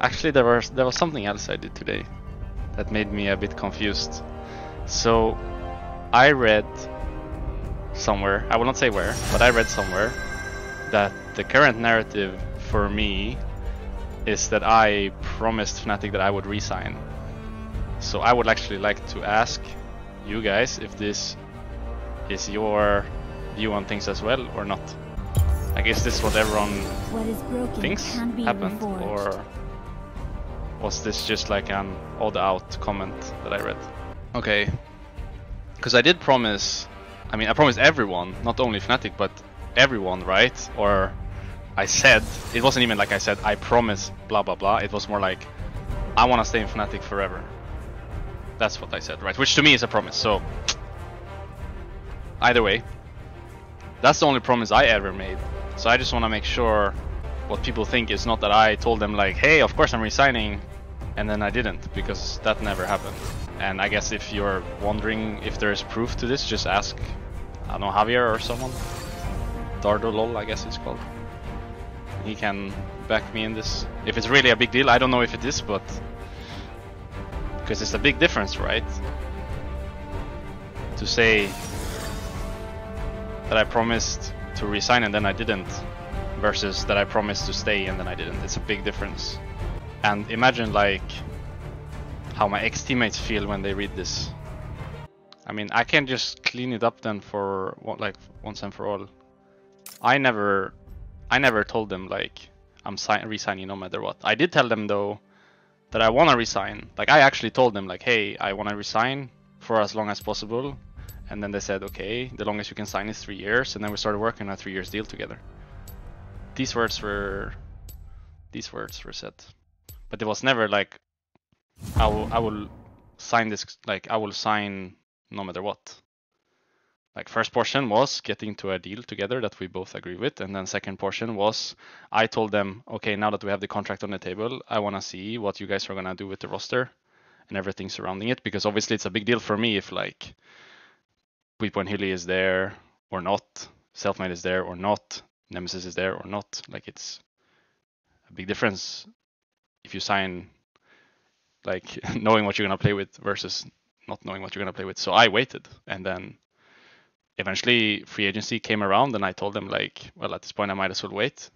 Actually, there was something else I did today that made me a bit confused. So I read somewhere, I will not say where, but I read somewhere that the current narrative for me is that I promised Fnatic that I would resign. So I would actually like to ask you guys if this is your view on things as well or not. Like, is this what everyone thinks happened, or was this just like an odd-out comment that I read? Okay, because I did promise, I mean, I promised everyone, not only Fnatic, but everyone, right? Or I said, it wasn't even like I said, I promise blah blah blah, it was more like, I want to stay in Fnatic forever. That's what I said, right? Which to me is a promise, so either way, that's the only promise I ever made. So I just want to make sure what people think is not that I told them like, hey, of course I'm resigning, and then I didn't, because that never happened. And I guess if you're wondering if there is proof to this, just ask, I don't know, Javier or someone. Dardolol, I guess it's called. He can back me in this. If it's really a big deal, I don't know if it is, but because it's a big difference, right? To say that I promised to resign and then I didn't, versus that I promised to stay and then I didn't. It's a big difference. And imagine like how my ex-teammates feel when they read this. I mean, I can just clean it up then for like once and for all. I never told them like I'm resigning no matter what. I did tell them though that I want to resign. Like, I actually told them like, hey, I want to resign for as long as possible. And then they said, okay, the longest you can sign is 3 years. And then we started working on a 3 years deal together. These words were said, but it was never like, I will sign this, like I will sign no matter what. Like, first portion was getting to a deal together that we both agree with, and then second portion was I told them, okay, now that we have the contract on the table, I want to see what you guys are gonna do with the roster and everything surrounding it, because obviously it's a big deal for me if like Weepo and Hilly is there or not, Selfmade is there or not, Nemesis is there or not. Like, it's a big difference if you sign like knowing what you're gonna play with versus not knowing what you're gonna play with. So I waited, and then eventually free agency came around, and I told them like, well, at this point I might as well wait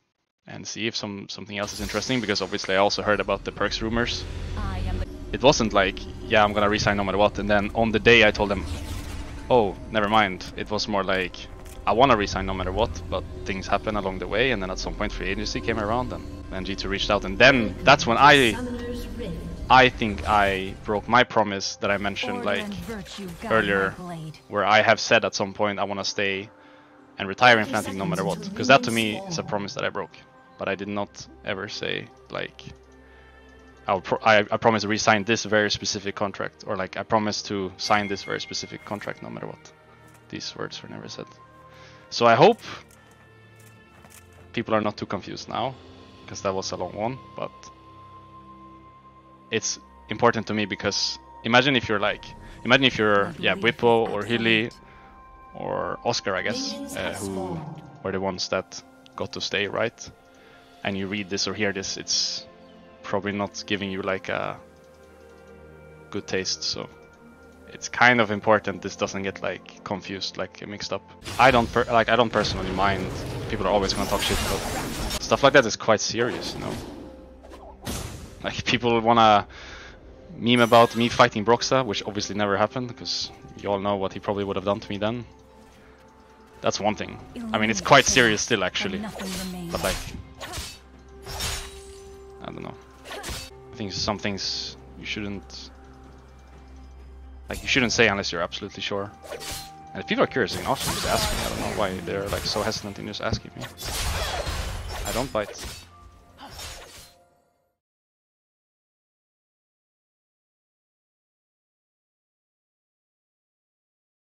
and see if something else is interesting, because obviously I also heard about the perks rumors. It wasn't like, yeah, I'm gonna resign no matter what, and then on the day I told them, oh, never mind. It was more like, I want to resign no matter what, but things happen along the way, and then at some point free agency came around, and G2 reached out, and then that's when I think I broke my promise that I mentioned like earlier, where I have said at some point I want to stay and retire in Fnatic no matter what, because that to me is a promise that I broke. But I did not ever say like I promise to resign this very specific contract, or like I promise to sign this very specific contract no matter what. These words were never said. So I hope people are not too confused now, because that was a long one, but it's important to me because imagine if you're yeah, Bwipo or Hilly or Oscar, I guess, who were the ones that got to stay, right? And you read this or hear this, it's probably not giving you like a good taste. So it's kind of important this doesn't get like confused, like mixed up. I don't personally mind. People are always gonna talk shit, but stuff like that is quite serious, you know. Like, people wanna meme about me fighting Broxah, which obviously never happened, because you all know what he probably would have done to me then. That's one thing. I mean, it's quite serious still, actually. But like, I don't know. I think some things you shouldn't say unless you're absolutely sure. And if people are curious, they can also just ask me. I don't know why they're like so hesitant in just asking me. I don't bite.